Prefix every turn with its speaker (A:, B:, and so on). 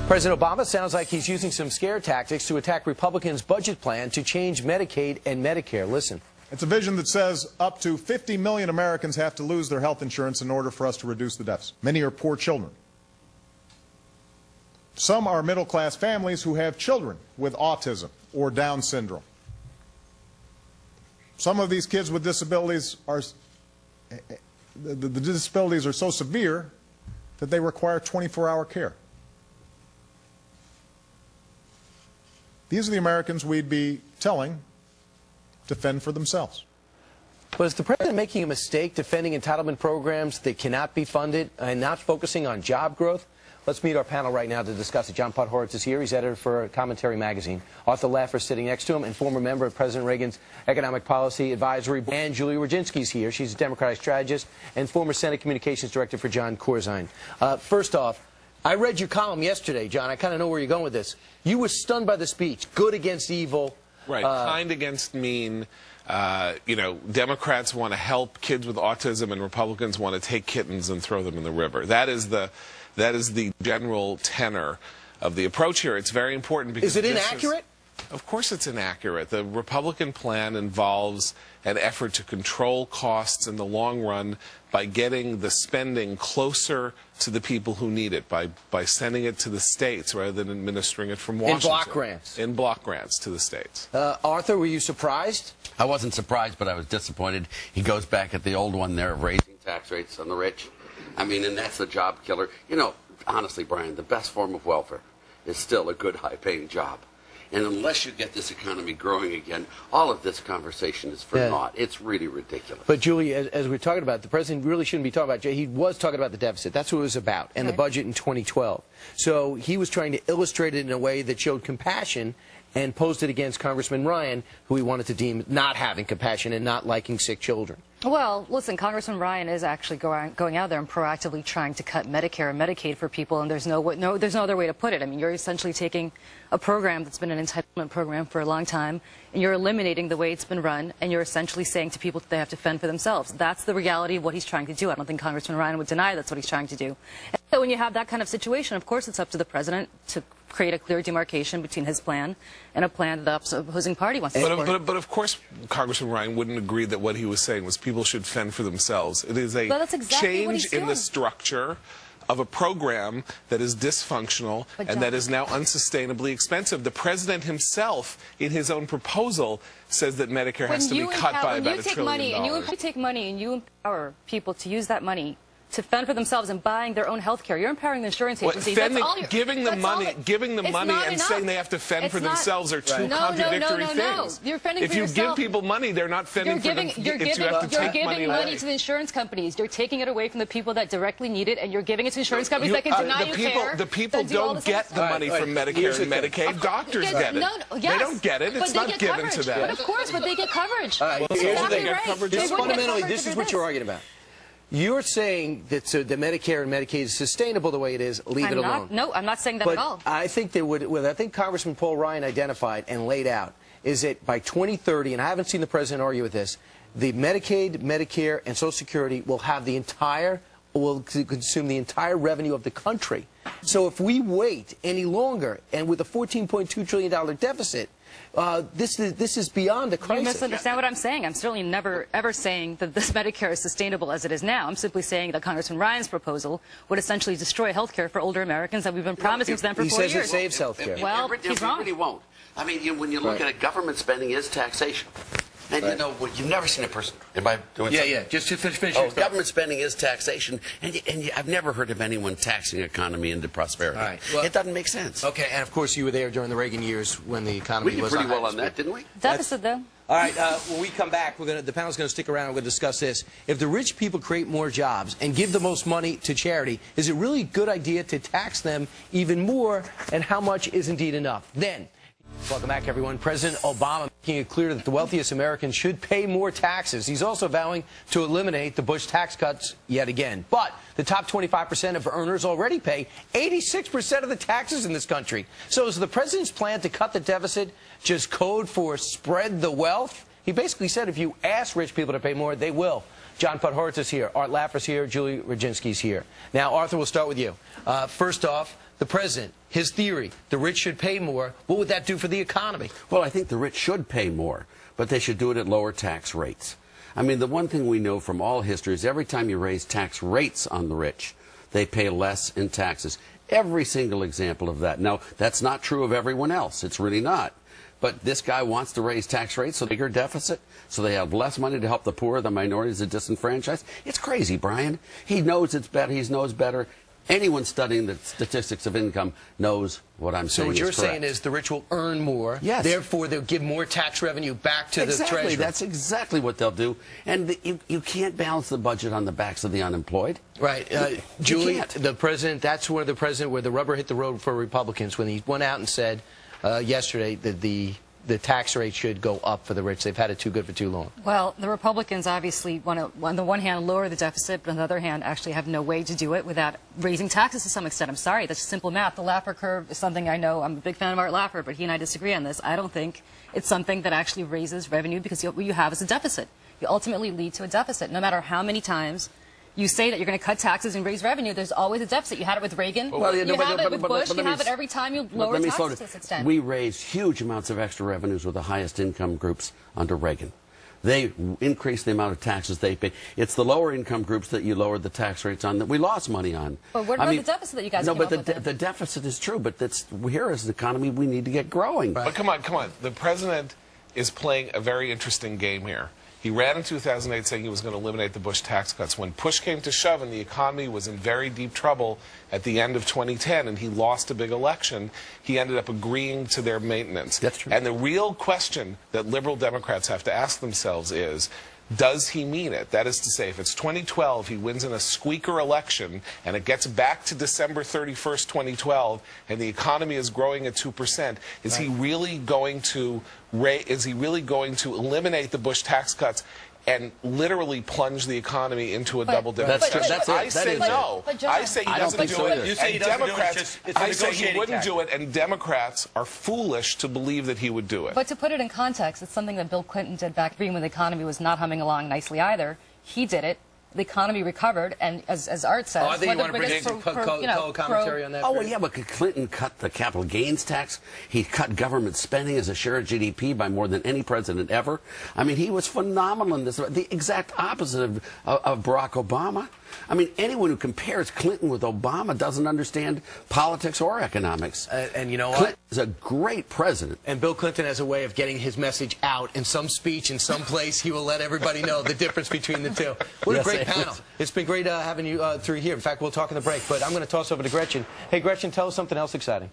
A: President Obama sounds like he's using some scare tactics to attack Republicans' budget plan to change Medicaid and Medicare. Listen.
B: It's a vision that says up to 50 million Americans have to lose their health insurance in order for us to reduce the deficit. Many are poor children. Some are middle-class families who have children with autism or Down syndrome. Some of these kids with disabilities are, the disabilities are so severe that they require 24-hour care. These are the Americans we'd be telling to fend for themselves.
A: But is the president making a mistake defending entitlement programs that cannot be funded and not focusing on job growth? Let's meet our panel right now to discuss it. John Podhoretz is here. He's editor for Commentary Magazine. Arthur Laffer sitting next to him, and former member of President Reagan's Economic Policy Advisory Board. And Julia Rudzinski's here. She's a Democratic strategist and former Senate Communications Director for John Corzine. First off, I read your column yesterday, John. I kind of know where you're going with this. You were stunned by the speech. Good against evil.
C: Right. Kind against mean. You know, Democrats want to help kids with autism, and Republicans want to take kittens and throw them in the river. That is the general tenor of the approach here. It's very important because
A: is it inaccurate?
C: Of course it's inaccurate. The Republican plan involves an effort to control costs in the long run by getting the spending closer to the people who need it, by sending it to the states rather than administering it from Washington.
A: In block grants.
C: In block grants to the states.
A: Arthur, were you surprised?
D: I wasn't surprised, but I was disappointed. He goes back at the old one there of raising tax rates on the rich. I mean, and that's a job killer. You know, honestly, Brian, the best form of welfare is still a good, high-paying job. And unless you get this economy growing again, all of this conversation is for naught. It's really ridiculous.
A: But, Julie, as we're talking about, the president really shouldn't be talking about, he was talking about the deficit. That's what it was about, and the budget in 2012. So he was trying to illustrate it in a way that showed compassion and posed it against Congressman Ryan, who he wanted to deem not having compassion and not liking sick children.
E: Well, listen, Congressman Ryan is actually going out there and proactively trying to cut Medicare and Medicaid for people, and there's no other way to put it. I mean, you're essentially taking a program that's been an entitlement program for a long time, and you're eliminating the way it's been run, and you're essentially saying to people that they have to fend for themselves. That's the reality of what he's trying to do. I don't think Congressman Ryan would deny that's what he's trying to do. And so when you have that kind of situation, of course it's up to the president to create a clear demarcation between his plan and a plan that the opposing party wants to support.
C: But of course, Congressman Ryan wouldn't agree that what he was saying was people should fend for themselves. It is a change in the structure of a program that is dysfunctional and that is now unsustainably expensive. The president himself, in his own proposal, says that Medicare has to be cut by about $1 trillion.
E: And you take money and you empower people to use that money to fend for themselves and buying their own health care. You're empowering the insurance agencies.
C: Giving them money and saying they have to fend for themselves are two contradictory things.
E: You're fending
C: if
E: for yourself.
C: If you give people money, they're not fending for themselves.
E: You're giving money to the insurance companies. You're taking it away from the people that directly need it, and you're giving it to insurance companies that can deny you care.
C: The people don't get the money from Medicare and Medicaid. Doctors get it. They don't get it. It's not given to them.
E: But of course, but they get coverage.
A: Fundamentally, this is what you're arguing about. You're saying that the Medicare and Medicaid is sustainable the way it is. Leave it alone.
E: No, I'm not saying that at all.
A: I think they would. Well, I think Congressman Paul Ryan identified and laid out is that by 2030, and I haven't seen the president argue with this, the Medicaid, Medicare, and Social Security will consume the entire revenue of the country. So if we wait any longer, and with a $14.2 trillion deficit, this is beyond a crisis.
E: You misunderstand what I'm saying. I'm certainly never, ever saying that this Medicare is sustainable as it is now. I'm simply saying that Congressman Ryan's proposal would essentially destroy health care for older Americans that we've been promising to them for 4 years.
A: He says it saves health care.
E: Well, he's wrong.
D: It really won't. I mean, when you look at it, government spending is taxation. And you know, you've never seen a person. Am I doing something?
A: Yeah. Just to finish your
D: government spending is taxation, and I've never heard of anyone taxing the economy into prosperity.
A: All right. Well,
D: it doesn't make sense.
A: Okay, and of course you were there during the Reagan years when the economy was
D: we did pretty well on that, didn't we?
E: Deficit, though.
A: All right. When we come back, the panel's going to stick around. We're going to discuss this. If the rich people create more jobs and give the most money to charity, is it really a good idea to tax them even more? And how much is indeed enough? Then. Welcome back, everyone. President Obama making it clear that the wealthiest Americans should pay more taxes. He's also vowing to eliminate the Bush tax cuts yet again. But the top 25% of earners already pay 86% of the taxes in this country. So is the president's plan to cut the deficit just code for spread the wealth? He basically said if you ask rich people to pay more, they will. John Podhoretz is here. Art Laffer's here. Julie Rodzinski's here. Now, Arthur, we'll start with you. First off, the president, his theory, the rich should pay more. What would that do for the economy?
D: Well, I think the rich should pay more, but they should do it at lower tax rates. I mean, the one thing we know from all history is every time you raise tax rates on the rich, they pay less in taxes. Every single example of that. Now, that's not true of everyone else. It's really not. But this guy wants to raise tax rates so bigger deficit, so they have less money to help the poor, the minorities, the disenfranchised. It's crazy, Brian. He knows it's better. He knows better. Anyone studying the statistics of income knows what I'm saying is correct.
A: So what you're saying is the rich will earn more.
D: Yes.
A: Therefore, they'll give more tax revenue back to the treasury.
D: That's exactly what they'll do. And you can't balance the budget on the backs of the unemployed.
A: Right. Julie, the president, that's where the rubber hit the road for Republicans when he went out and said yesterday that the tax rate should go up for the rich. They've had it too good for too long.
E: Well, the Republicans obviously want to, on the one hand, lower the deficit, but on the other hand, actually have no way to do it without raising taxes to some extent. I'm sorry, that's simple math. The Laffer curve is something I know. I'm a big fan of Art Laffer, but he and I disagree on this. I don't think it's something that actually raises revenue because what you have is a deficit. You ultimately lead to a deficit. No matter how many times you say that you're going to cut taxes and raise revenue, there's always a deficit. You had it with Reagan. You have it with Bush. You have it every time you lower taxes to this extent.
D: We raised huge amounts of extra revenues with the highest income groups under Reagan. They increased the amount of taxes they pay. It's the lower income groups that you lowered the tax rates on that we lost money on.
E: But what about the deficit that you guys came up with?
D: The deficit is true, but here as an economy, we need to get growing.
C: But come on. The president is playing a very interesting game here. He ran in 2008 saying he was going to eliminate the Bush tax cuts. When push came to shove and the economy was in very deep trouble at the end of 2010 and he lost a big election, he ended up agreeing to their maintenance.
A: That's true.
C: And the real question that liberal Democrats have to ask themselves is, does he mean it? That is to say, if it's 2012, he wins in a squeaker election, and it gets back to December 31st, 2012, and the economy is growing at 2%, is he really going to eliminate the Bush tax cuts and literally plunge the economy into a double dip? I say no. I say he doesn't do it.
A: You say he doesn't do it.
C: I say he wouldn't do it, and Democrats are foolish to believe that he would do it.
E: But to put it in context, it's something that Bill Clinton did back when the economy was not humming along nicely either. He did it. The economy recovered, and as Art says,
A: I think you want to bring commentary on that.
D: Oh, well, yeah, but Clinton cut the capital gains tax. He cut government spending as a share of GDP by more than any president ever. I mean, he was phenomenal in this. The exact opposite of Barack Obama. I mean, anyone who compares Clinton with Obama doesn't understand politics or economics.
A: And you know what?
D: Clinton is a great president.
A: And Bill Clinton has a way of getting his message out. In some speech, in some place, he will let everybody know the difference between the two. What a great panel. It's been great having you through here. In fact, we'll talk in the break. But I'm going to toss over to Gretchen. Hey, Gretchen, tell us something else exciting.